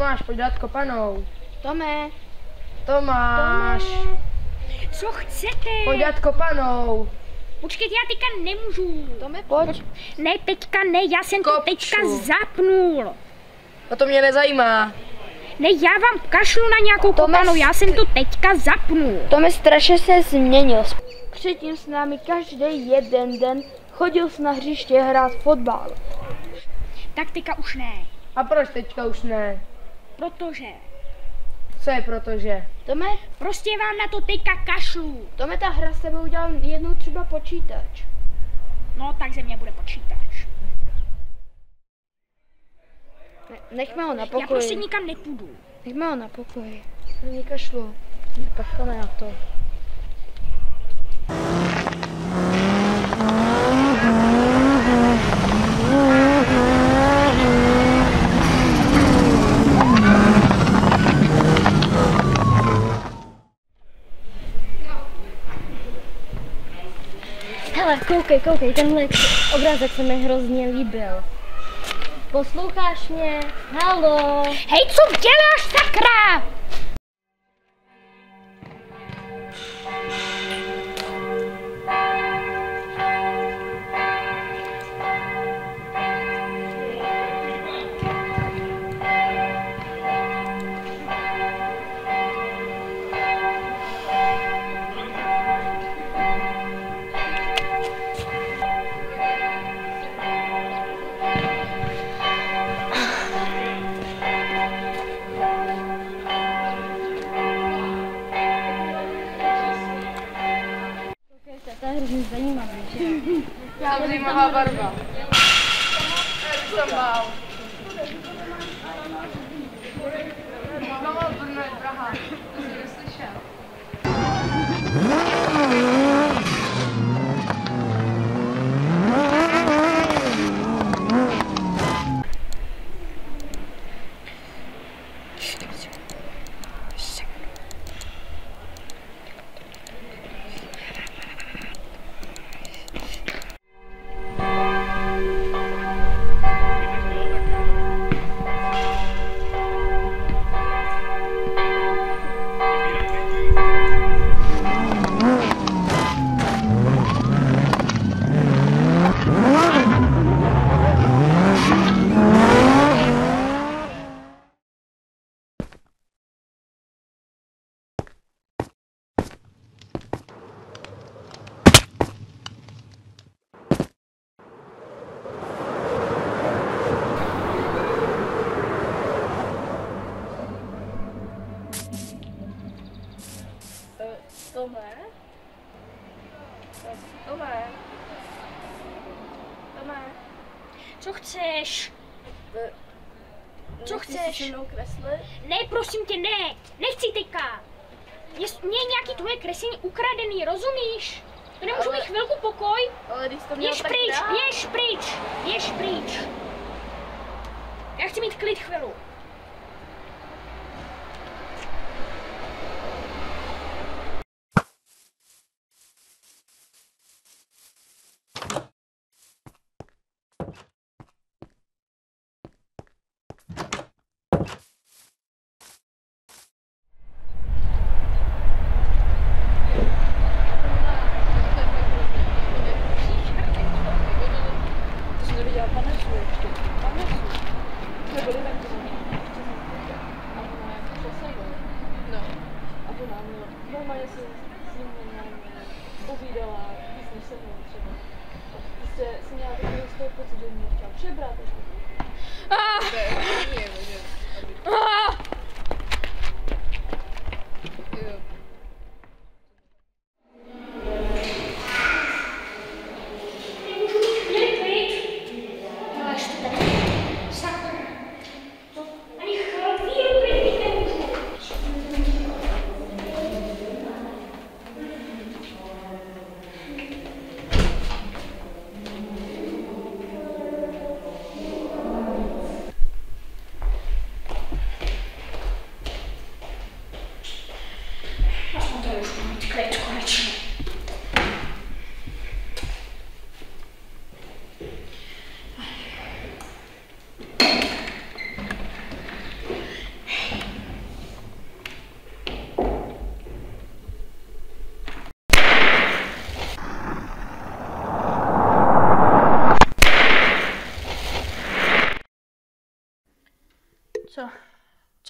Tomáš, pojď dát kopanou. Tome. Tomáš. Tome. Co chcete? Pojď dát kopanou. Počkejte, já teďka nemůžu. Tome, pojď. Ne, teďka ne, já jsem to Kopču. teďka zapnul. A to mě nezajímá. Ne, já vám kašlu na nějakou Tome, kopanu, já jsem to teďka zapnul. Tome strašně se změnil. Předtím s námi každý jeden den chodil na hřiště hrát fotbal. Tak teďka už ne, A proč teďka už ne? protože Co je protože? Tome, prostě vám na to teďka kašlu. Tome, ta hra s tebou udělal jednou třeba počítač. No, tak ze mě bude počítač. Nechme ho na Já pokoji. prostě nikam nepůjdu. Nechme ho na pokoji. Není kašlu. Kašleme na to. Hele, koukej, tenhle obrázek se mi hrozně líbil. Posloucháš mě? Haló? Hej, co děláš, sakra? To je hrozně zajímavé, že? Já zajímavá barva. Já bych tam bál. No, Brno je Praha. To jsi neslyšel. Tome. Co chceš? Co chceš? Se mnou kreslit? Ne, prosím tě, ne. Nechci teďka. Mě je nějaký tvoje kreslení ukradený, rozumíš? To nemůžu mít chvilku pokoj? Ale když to měl Běž tak pryč, rád. běž pryč. Já chci mít klid chvíli. Normálně se s ním povídala, víc než se mnou třeba. Prostě jsem měla takový z toho pocit, že mě chtěla přebrat.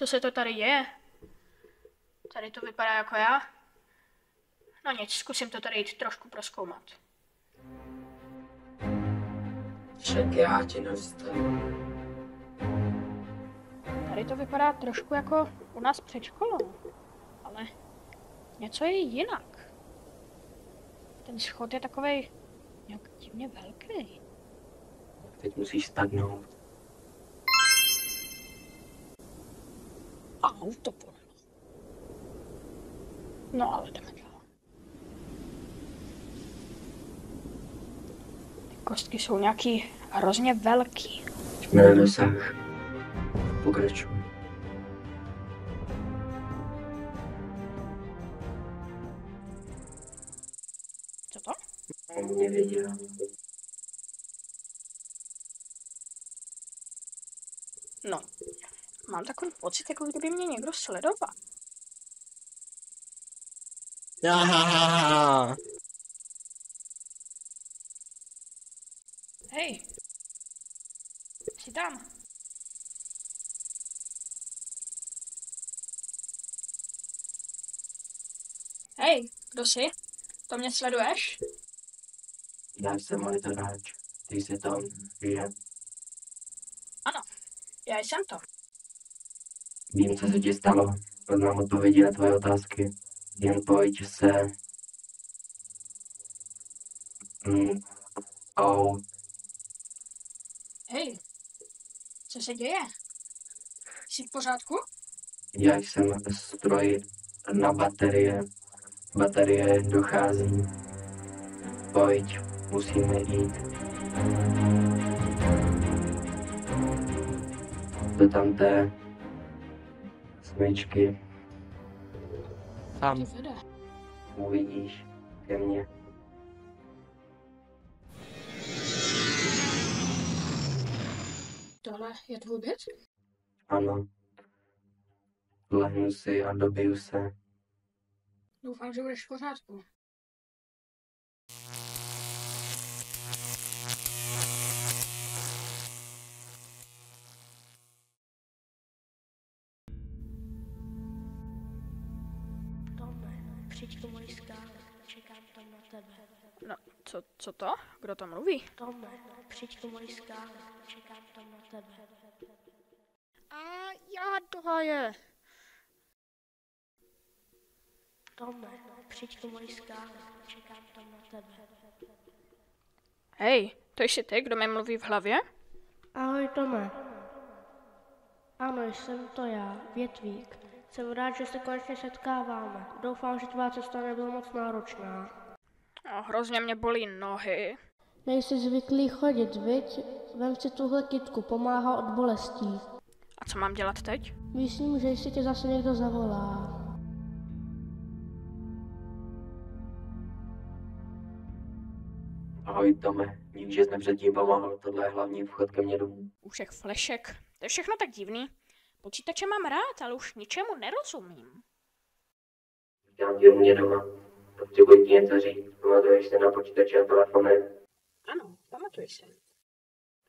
Co se to tady děje? Tady to vypadá jako já. No nic, zkusím to tady jít trošku prozkoumat. Však já ti dostanu. Tady to vypadá trošku jako u nás před školou, ale něco je jinak. Ten schod je takovej nějak divně velký. Teď musíš spadnout. Au, to bolelo. No ale jdeme dál. Ty kostky jsou nějaký hrozně velký. Jsme na dosah. Pokračuj. Co to? Mě viděl. No, mám takový pocit, jako kdyby mě někdo sledoval. Ahaha. Hej, jsi tam? Hej, kdo jsi? To mě sleduješ? Já jsem monitoráč. Ty jsi Tom, že? Ano, já jsem to. Vím, co se ti stalo. Poznám odpovědi na tvoje otázky. Jen pojď se... Hej, co se děje? Jsi v pořádku? Já jsem stroj na baterie. Baterie dochází. Pojď, musíme jít. Do tamté smyčky. Tam Ty vede. uvidíš ke mně. Tohle je tvůj byt? Ano. Lehnu si a dobiju se. Doufám, že budeš v pořádku. Tome, přijď po mojí skále, čekám tam na tebe. No, co to? Kdo to mluví? Tome, přijď po mojí skále, čekám tam na tebe. A já to je. Tome, přijď po mojí skále, čekám tam na tebe. Hej, to jsi ty, kdo mi mluví v hlavě? Ahoj Tome. Ano, jsem to já, Větvík. Jsem rád, že se konečně setkáváme. Doufám, že tvá cesta nebyla moc náročná. No, hrozně mě bolí nohy. Nejsi zvyklý chodit, viď? Vem si tuhle kytku, pomáhá od bolestí. A co mám dělat teď? Myslím, že si tě zase někdo zavolá. Ahoj Tome, díky, že jsi mi předtím pomohl. Tohle je hlavní vchod ke mně domů. U všech flešek. To je všechno tak divný. Počítače mám rád, ale už ničemu nerozumím. Vítám tě u mě doma. Potřebuji ti něco říct. Pamatuješ se na počítače a telefony? Ano, pamatuj se.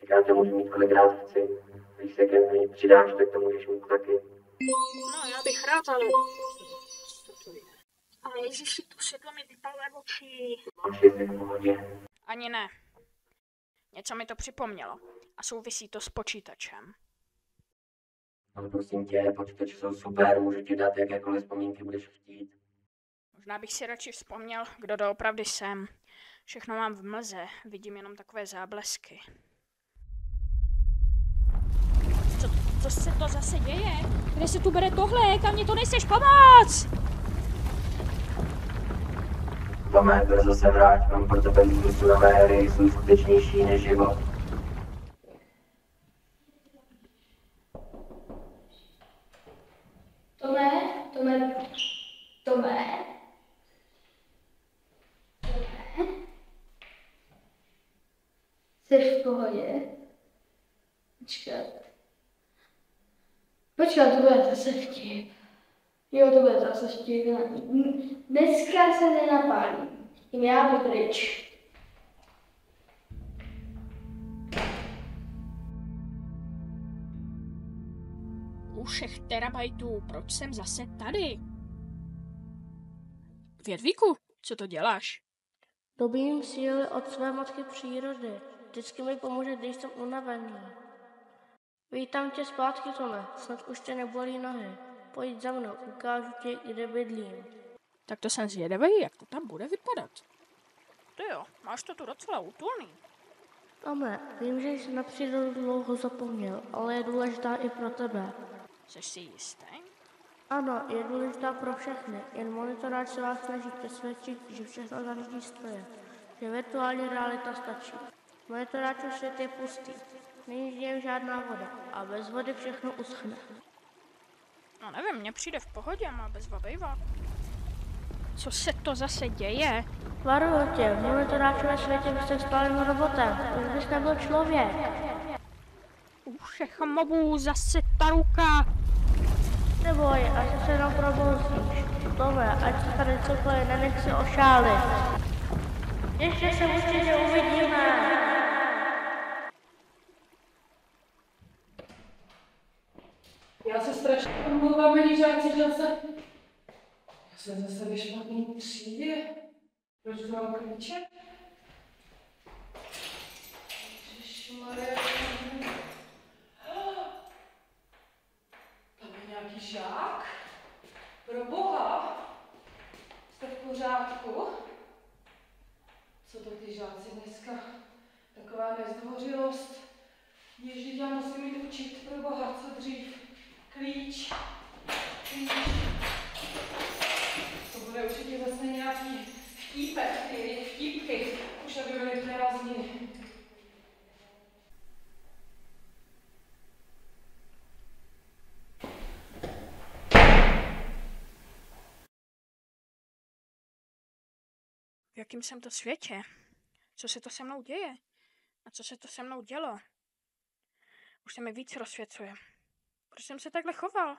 Tak já tě můžu mít kolikrát chci. Když se ke mně přidáš, tak to můžeš mít taky. No, já bych rád, ale... Co to je? Ale ježiši, to světlo mi vypadá oči. Máš jsi v pohodě. Ani ne. Něco mi to připomnělo. A souvisí to s počítačem. Ale prosím tě, počítače jsou super, můžu ti dát jakékoliv vzpomínky budeš chtít. Možná bych si radši vzpomněl, kdo doopravdy jsem. Všechno mám v mlze, vidím jenom takové záblesky. Co se to zase děje? Kde se tu bere tohle? Kam mě to nejseš pomoct? Tome, brzo se vráť, mám pro tebe výzvu na mé hry, jsou skutečnější než život. Tome. Jsi v pohodě? Počkat, to bude zase vtip. Jo, to bude zase vtip. Dneska se nenapálím. Jím já jdu pryč. Už 3 terabajtů, proč jsem zase tady? Větvíku, co to děláš? Dobím síly od své matky přírody. Vždycky mi pomůže, když jsem unavený. Vítám tě zpátky, Tome. Snad už tě nebolí nohy. Pojď za mnou, ukážu ti, kde bydlím. Tak to jsem zvědavý, jak to tam bude vypadat. Ty jo, máš to tu docela útulný. Tome, vím, že jsi na přírodu dlouho zapomněl, ale je důležitá i pro tebe. Jsi si jistý? Ano, je důležitá pro všechny, jen monitoráč se vás snaží přesvědčit, že všechno zařídí stroje, že virtuální realita stačí. Monitoráčů svět je pustý, není v něm žádná voda a bez vody všechno uschne. No nevím, mně přijde v pohodě, má bezva bejvat. Co se to zase děje? Varuju tě, v monitoráčovém světě bys se stal jen robotem, už bys nebyl člověk. Všech mobů, zase ta ruka. Neboj, až se nám probouzíš. Tome, ať se tady cokoliv, nenech si ošálit. Ještě se určitě uvidíme. Já se strašně omlouvám, milí žáci, že se... Já jsem zase ve špatný třídě. Proč to mám klíče? Ježišmarja. Tam je nějaký žák? Pro boha? Jste v pořádku? Co to ty žáci dneska? Taková nezdvořilost. Ježiš, já musím jít učit, pro boha, co dřív. Klíč. To bude určitě zase nějaký vtípek, ty vtípky. Už aby byly prázdniny. V jakém jsem to světě? Co se to se mnou děje? A co se to se mnou dělo? Už se mi víc rozsvěcuje. Proč jsem se takhle choval?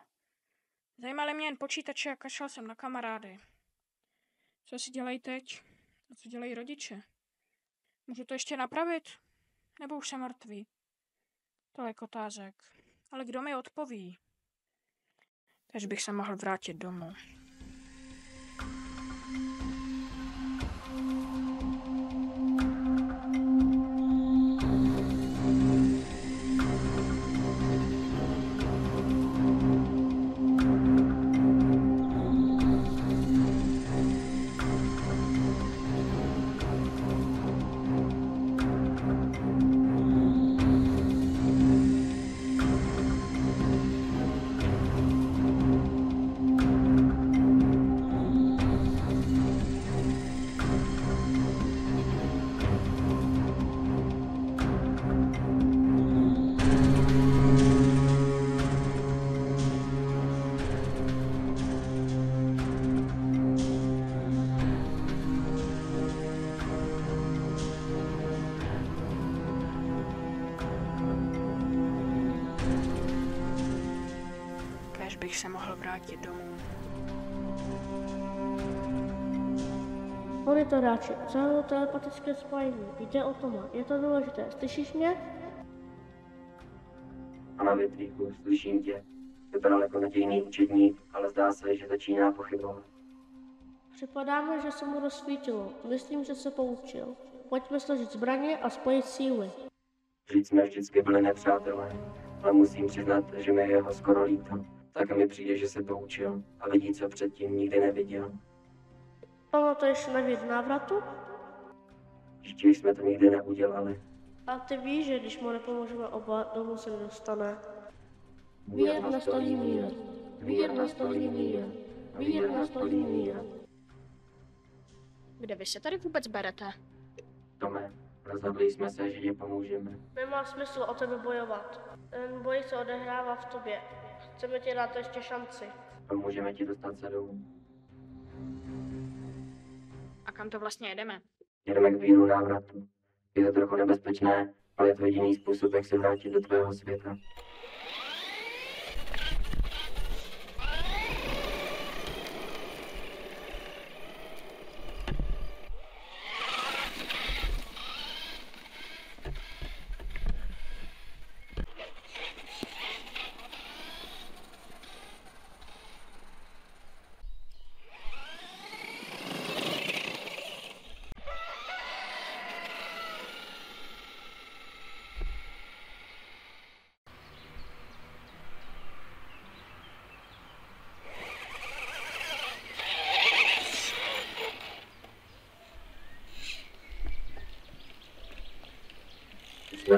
Zajímaly mě jen počítače a kašlal jsem na kamarády. Co si dělají teď? A co dělají rodiče? Můžu to ještě napravit? Nebo už jsem mrtvý? Tolik otázek. Ale kdo mi odpoví? Kež bych se mohl vrátit domů. Bych se mohl vrátit domů. Monitoráči, zahajuji telepatické spojení. Jde o Toma. Je to důležité. Slyšíš mě? Ano, Větvíku, slyším tě. Vypadal jako nadějný učedník, ale zdá se, že začíná pochybovat. Připadá mi, že se mu rozsvítilo. Myslím, že se poučil. Pojďme složit zbraně a spojit síly. Vždyť jsme vždycky byli nepřátelé, ale musím přiznat, že mi je jeho skoro líto. Tak mi přijde, že se poučil a vidí, co předtím nikdy neviděl. Pamatuješ na věc návratu? Ještě jsme to nikdy neudělali. A ty víš, že když mu nepomůžeme oba, domů se nedostane. Vír nastolí mír. Vír nastolí mír. Vír nastolí mír. Kde vy se tady vůbec berete? Tome, rozhodli jsme se, že ti pomůžeme. Nemá smysl o tebe bojovat. Ten boj se odehrává v tobě. Chceme ti dát ještě šanci. Pomůžeme ti dostat se domů. A kam to vlastně jedeme? Jedeme k víru návratu. Je to trochu nebezpečné, ale je to jediný způsob, jak se vrátit do tvého světa.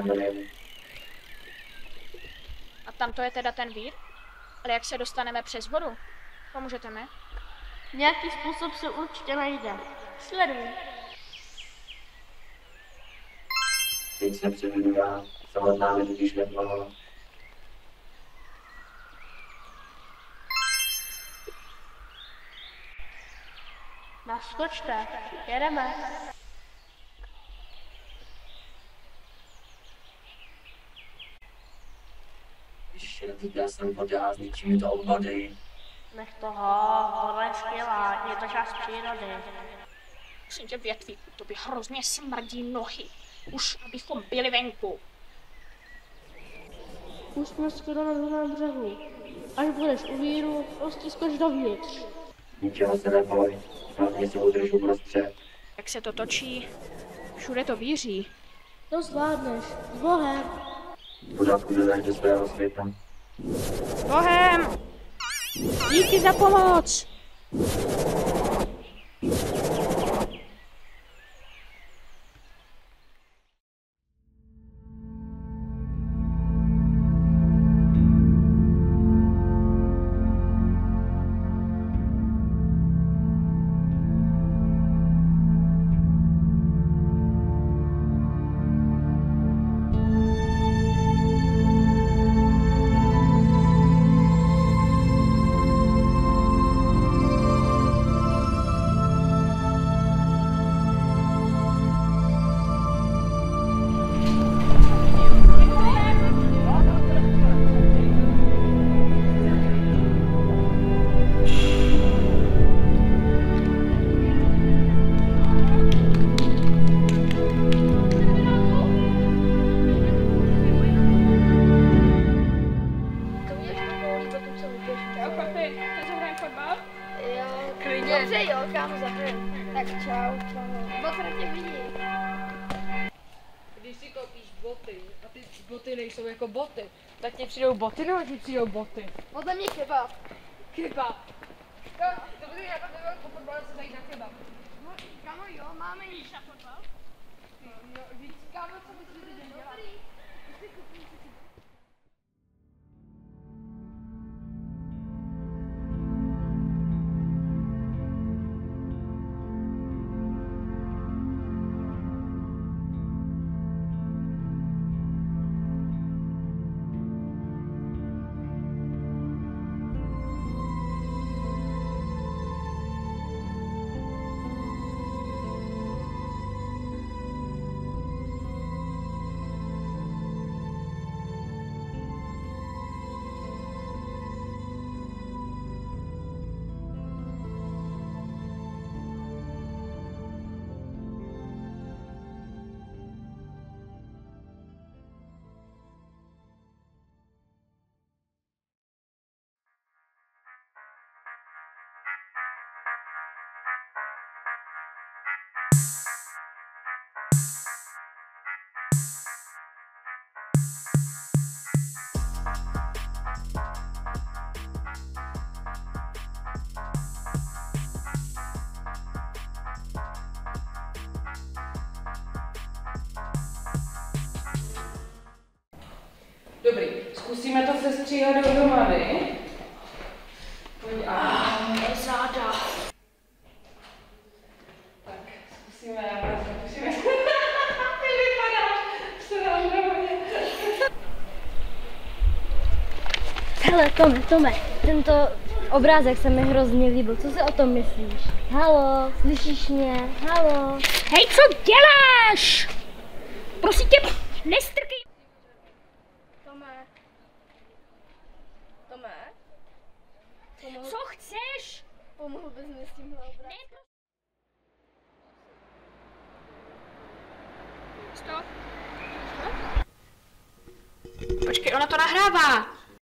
na nebi. A tam to je teda ten vír? Ale jak se dostaneme přes vodu? Pomůžete mi? Nějaký způsob se určitě najde. Sleduj. Teď se přivedu já, samotná mi totiž nepomohla. Naskočte, jedeme. Viděl jsem vodu a zničí mi to od vody. Nech toho, voda je skvělá, je to část přírody. Prosím tě, větví, to by hrozně smrdí nohy. Už abychom byli venku. Už jsme skoro na druhém břehu. Až budeš u víru, prostě skoč dovnitř. Ničeho se neboj, hlavně se udrž uprostřed. Jak se to točí, všude to víří. To zvládneš. S Bohem. Pořádku dodáš do svého světa. Bohem! Díky za pomoc! Dobře jo, kámo, zahraju. Tak čau, Botra tě vidí. Když si koupíš boty a ty boty nejsou jako boty, tak ti přijdou boty nebo ti přijdou boty? Podle mě kebab. Kebab. Dobře, já tam nebudu po fotbale se zajít na kebab. No, kámo, jo, máme jít na fotbal. No, víc, kámo, co myslíte, že dělat? Dobrý, zkusíme to sestříhat dohromady. Pojď a Záda. tak zkusíme, zkusíme. Ty vypadáš, srandovně. Hele, Tome, tento obrázek se mi hrozně líbil. Co si o tom myslíš? Halo, slyšíš mě? Halo. Hej, co děláš? Prosím tě, nestrkej! Tome? Co chceš? Pomohl bys mi s tímhle obrázkem? Stop. Počkej, ona to nahrává.